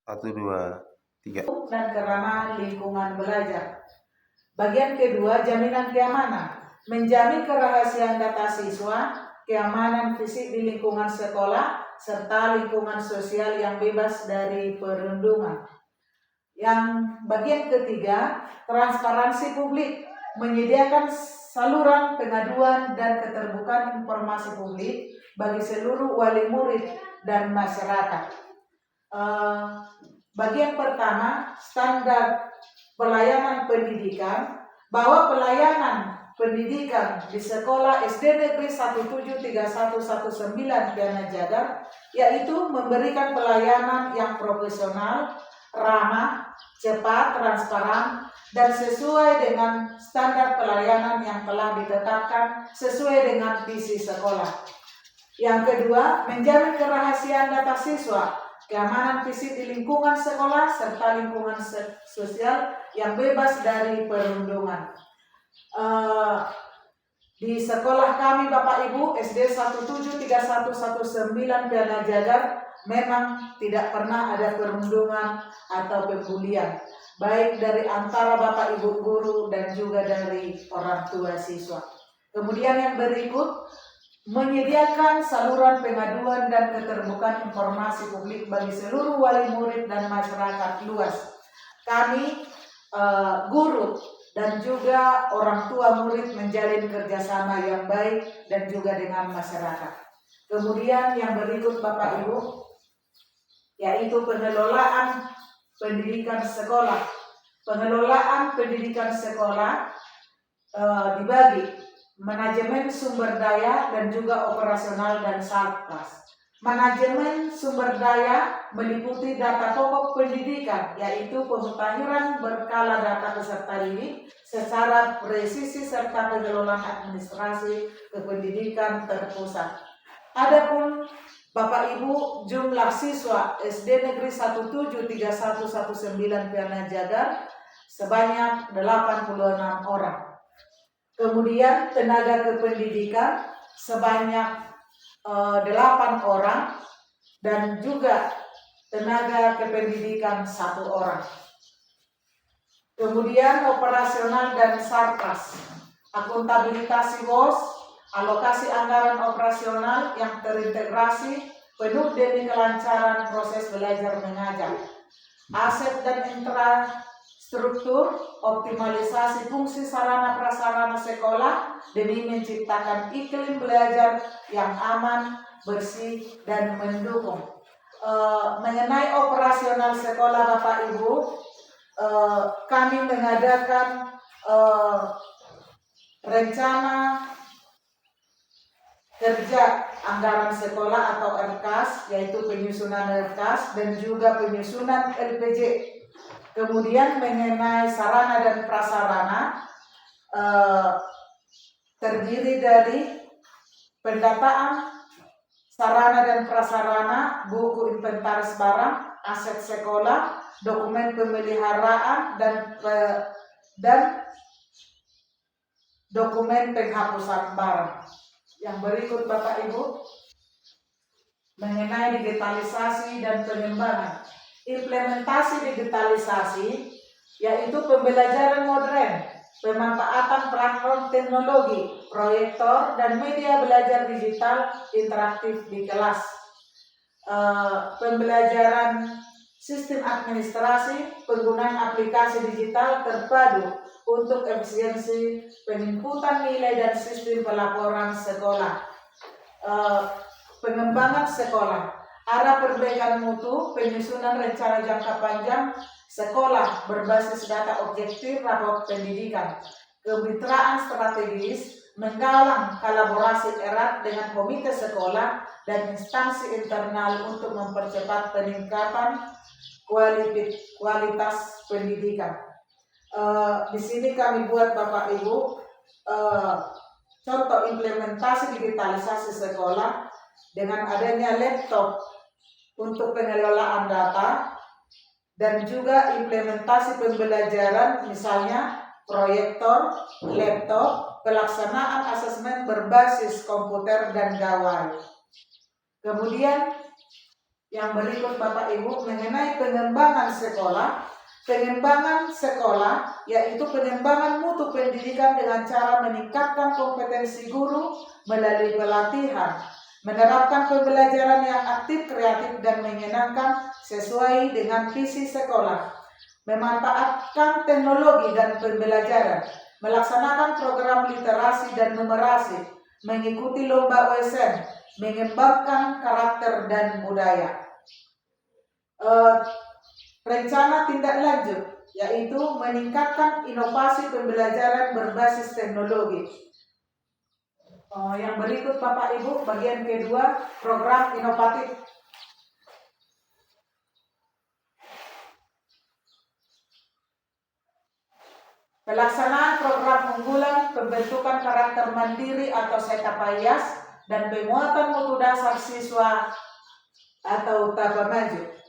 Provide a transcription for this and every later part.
Satu, dua, tiga. Dan keramahan lingkungan belajar. Bagian kedua, jaminan keamanan. Menjamin kerahasiaan data siswa, keamanan fisik di lingkungan sekolah, serta lingkungan sosial yang bebas dari perundungan. Yang bagian ketiga, transparansi publik. Menyediakan saluran pengaduan dan keterbukaan informasi publik bagi seluruh wali murid dan masyarakat. Bagian pertama, standar pelayanan pendidikan, bahwa pelayanan pendidikan di sekolah SD Negeri 173119 Piana Jagar yaitu memberikan pelayanan yang profesional, ramah, cepat, transparan, dan sesuai dengan standar pelayanan yang telah ditetapkan sesuai dengan visi sekolah. Yang kedua, menjamin kerahasiaan data siswa, keamanan fisik di lingkungan sekolah, serta lingkungan sosial yang bebas dari perundungan. Di sekolah kami Bapak Ibu SD 173119 Piana Jagar memang tidak pernah ada perundungan atau pembulian, baik dari antara Bapak Ibu guru dan juga dari orang tua siswa. Kemudian yang berikut, menyediakan saluran pengaduan dan keterbukaan informasi publik bagi seluruh wali murid dan masyarakat luas. Kami guru dan juga orang tua murid menjalin kerjasama yang baik dan juga dengan masyarakat. Kemudian yang berikut Bapak Ibu, yaitu pengelolaan pendidikan sekolah. Pengelolaan pendidikan sekolah dibagi manajemen sumber daya dan juga operasional dan satgas. Manajemen sumber daya meliputi data pokok pendidikan, yaitu pemutahiran berkala data peserta didik secara presisi serta pengelolaan administrasi kependidikan terpusat. Adapun Bapak Ibu, jumlah siswa SD Negeri 173119 Piana Jagar sebanyak 86 orang. Kemudian tenaga kependidikan sebanyak 8 orang dan juga tenaga kependidikan 1 orang. Kemudian operasional dan satgas, akuntabilitas BOS, alokasi anggaran operasional yang terintegrasi penuh demi kelancaran proses belajar mengajar, aset dan infrastruktur, optimalisasi fungsi sarana prasarana sekolah demi menciptakan iklim belajar yang aman, bersih, dan mendukung. Mengenai operasional sekolah Bapak Ibu, kami mengadakan rencana kerja anggaran sekolah atau RKAS, yaitu penyusunan RKAS dan juga penyusunan LPJ. Kemudian mengenai sarana dan prasarana, terdiri dari pendataan sarana dan prasarana, buku inventaris barang, aset sekolah, dokumen pemeliharaan, dan dokumen penghapusan barang. Yang berikut Bapak Ibu, mengenai digitalisasi dan pengembangan. Implementasi digitalisasi yaitu pembelajaran modern, pemanfaatan platform teknologi, proyektor, dan media belajar digital interaktif di kelas. Pembelajaran sistem administrasi, penggunaan aplikasi digital terpadu untuk efisiensi penginputan nilai dan sistem pelaporan sekolah. Pengembangan sekolah, arah perbaikan mutu, penyusunan rencana jangka panjang sekolah berbasis data objektif rapor pendidikan, kemitraan strategis, menggalang kolaborasi erat dengan komite sekolah dan instansi internal untuk mempercepat peningkatan kualitas pendidikan. Di sini kami buat Bapak Ibu contoh implementasi digitalisasi sekolah dengan adanya laptop untuk pengelolaan data dan juga implementasi pembelajaran, misalnya proyektor, laptop, pelaksanaan asesmen berbasis komputer dan gawai. Kemudian Yang berikut Bapak Ibu mengenai pengembangan sekolah. Pengembangan sekolah yaitu pengembangan mutu pendidikan dengan cara meningkatkan kompetensi guru melalui pelatihan, menerapkan pembelajaran yang aktif, kreatif, dan menyenangkan sesuai dengan visi sekolah, memanfaatkan teknologi dan pembelajaran, melaksanakan program literasi dan numerasi, mengikuti lomba OSN, mengembangkan karakter dan budaya. Rencana tindak lanjut yaitu meningkatkan inovasi pembelajaran berbasis teknologi. Yang berikut Bapak Ibu, bagian kedua, program inovatif. Pelaksanaan program unggulan pembentukan karakter mandiri atau setapayas dan penguatan mutu dasar siswa atau Tapamaju.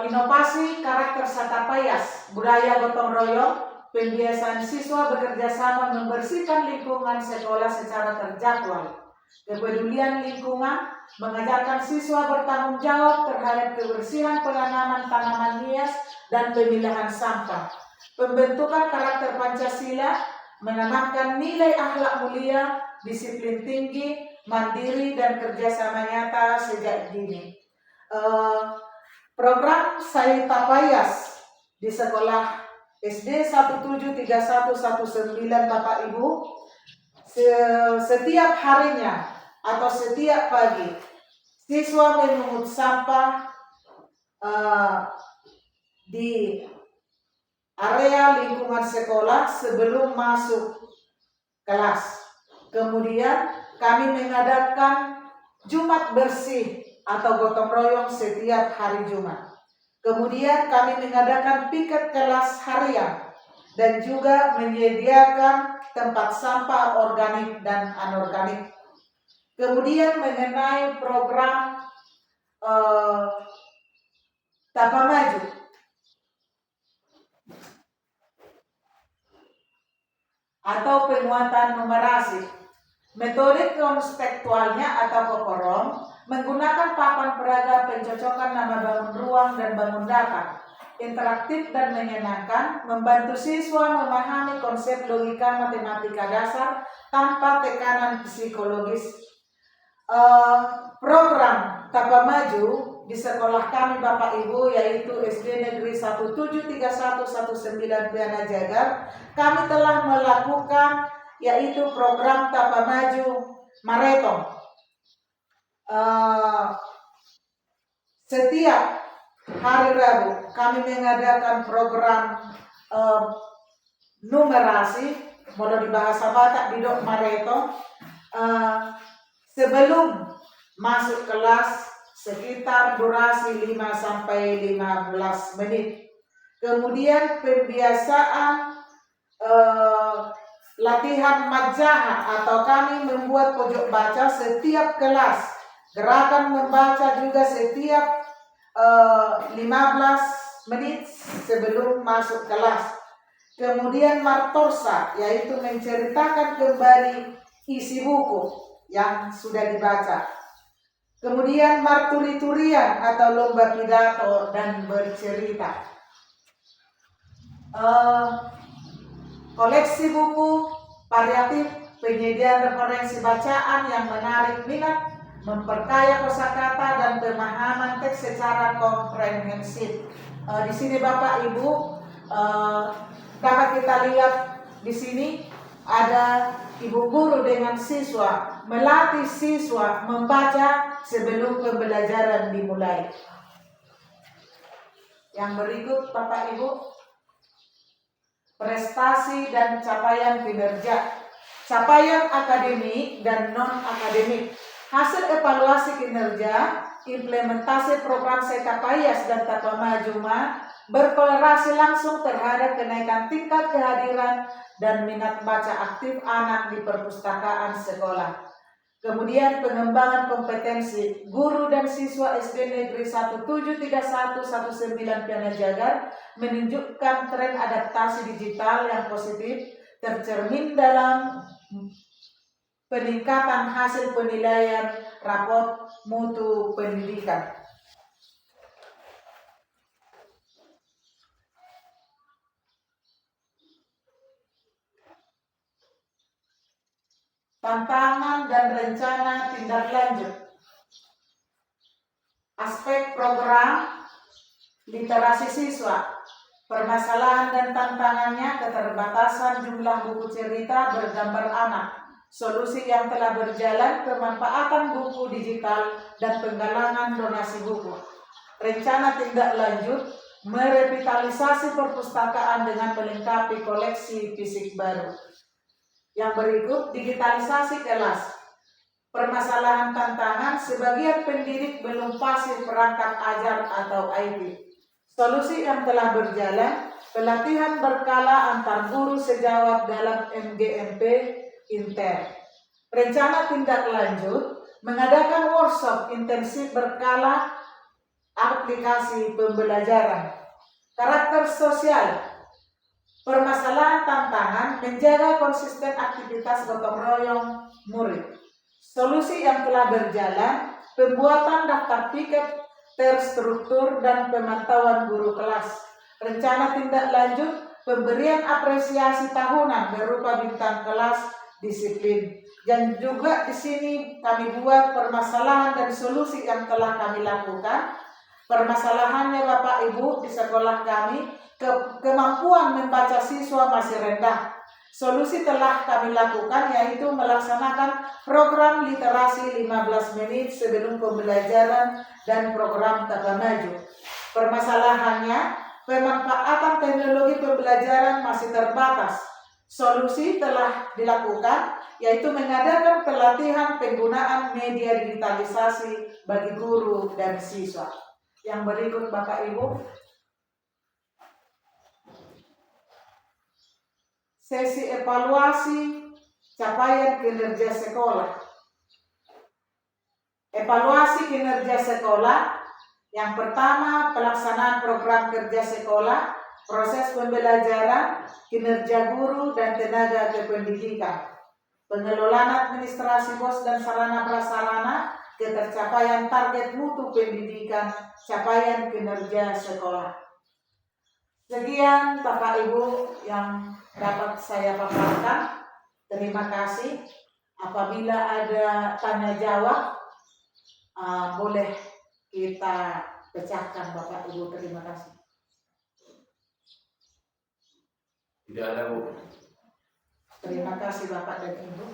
Inovasi karakter Satapayas, budaya gotong royong, pembiasaan siswa bekerja sama membersihkan lingkungan sekolah secara terjadwal, kepedulian lingkungan, mengajarkan siswa bertanggung jawab terhadap kebersihan penanaman tanaman hias dan pemilahan sampah, pembentukan karakter Pancasila, menanamkan nilai akhlak mulia, disiplin tinggi, mandiri, dan kerjasama nyata sejak dini. Program Satapayas di sekolah SD 173119 Bapak Ibu, setiap harinya atau setiap pagi siswa memungut sampah di area lingkungan sekolah sebelum masuk kelas. Kemudian kami mengadakan Jumat bersih atau gotong royong setiap hari Jumat. Kemudian kami mengadakan piket kelas harian dan juga menyediakan tempat sampah organik dan anorganik. Kemudian mengenai program Tapamaju, atau penguatan numerasi. Metode konspektualnya atau kokorom menggunakan papan peraga, pencocokan nama bangun ruang dan bangun data, interaktif dan menyenangkan, membantu siswa memahami konsep logika matematika dasar tanpa tekanan psikologis. Program Tapamaju di sekolah kami Bapak Ibu yaitu SD Negeri 173119 Piana Jagar, kami telah melakukan yaitu program Tapamaju Marathon. Setiap hari Rabu kami mengadakan program numerasi, mau di bahasa Batak didok marathon. Sebelum masuk kelas sekitar durasi 5-15 menit. Kemudian pembiasaan latihan majaha atau kami membuat pojok baca setiap kelas. Gerakan membaca juga setiap 15 menit sebelum masuk kelas. Kemudian martorsa yaitu menceritakan kembali isi buku yang sudah dibaca. Kemudian marturi-turian atau lomba pidato dan bercerita. Koleksi buku variatif, penyediaan referensi bacaan yang menarik minat, memperkaya kosakata dan pemahaman teks secara komprehensif. Di sini Bapak Ibu dapat kita lihat di sini ada ibu guru dengan siswa melatih siswa membaca sebelum pembelajaran dimulai. Yang berikut Bapak Ibu, prestasi dan capaian kinerja, capaian akademik dan non-akademik, hasil evaluasi kinerja, implementasi program Setapayas dan Tapamaju berkorelasi langsung terhadap kenaikan tingkat kehadiran dan minat baca aktif anak di perpustakaan sekolah. Kemudian pengembangan kompetensi guru dan siswa SD Negeri 173119 Piana Jagar menunjukkan tren adaptasi digital yang positif tercermin dalam peningkatan hasil penilaian raport mutu pendidikan. Tantangan dan rencana tindak lanjut. Aspek program literasi siswa, permasalahan dan tantangannya, keterbatasan jumlah buku cerita bergambar anak, solusi yang telah berjalan, pemanfaatan buku digital, dan penggalangan donasi buku. Rencana tindak lanjut, merevitalisasi perpustakaan dengan melengkapi koleksi fisik baru. Yang berikut, digitalisasi kelas. Permasalahan tantangan, sebagian pendidik belum fasih perangkat ajar atau IT. Solusi yang telah berjalan, pelatihan berkala antar guru sejawat dalam MGMP Inter. Rencana tindak lanjut, mengadakan workshop intensif berkala aplikasi pembelajaran. Karakter sosial, permasalahan tantangan, menjaga konsisten aktivitas gotong royong murid. Solusi yang telah berjalan, pembuatan daftar piket terstruktur dan pemantauan guru kelas. Rencana tindak lanjut, pemberian apresiasi tahunan berupa bintang kelas disiplin. Dan juga di sini kami buat permasalahan dan solusi yang telah kami lakukan. Permasalahannya Bapak Ibu di sekolah kami, kemampuan membaca siswa masih rendah. Solusi telah kami lakukan yaitu melaksanakan program literasi 15 menit sebelum pembelajaran dan program Taba Maju. Permasalahannya, pemanfaatan teknologi pembelajaran masih terbatas. Solusi telah dilakukan yaitu mengadakan pelatihan penggunaan media digitalisasi bagi guru dan siswa. Yang berikut Bapak Ibu. Sesi evaluasi capaian kinerja sekolah. Evaluasi kinerja sekolah. Yang pertama, pelaksanaan program kerja sekolah, proses pembelajaran, kinerja guru dan tenaga kependidikan, pengelolaan administrasi BOS dan sarana prasarana, ketercapaian target mutu pendidikan, capaian kinerja sekolah. Sekian Bapak Ibu yang dapat saya paparkan. Terima kasih. Apabila ada tanya jawab, boleh kita pecahkan Bapak Ibu. Terima kasih. Tidak ada, Bu. Terima kasih Bapak dan Ibu.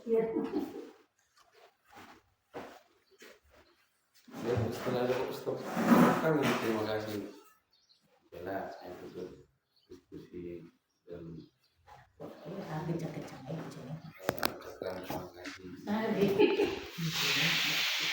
Ya. Ya, setelah ada stop kami terima kasih. Jelas untuk diskusi dan Kencang-kencang aja. terima kasih.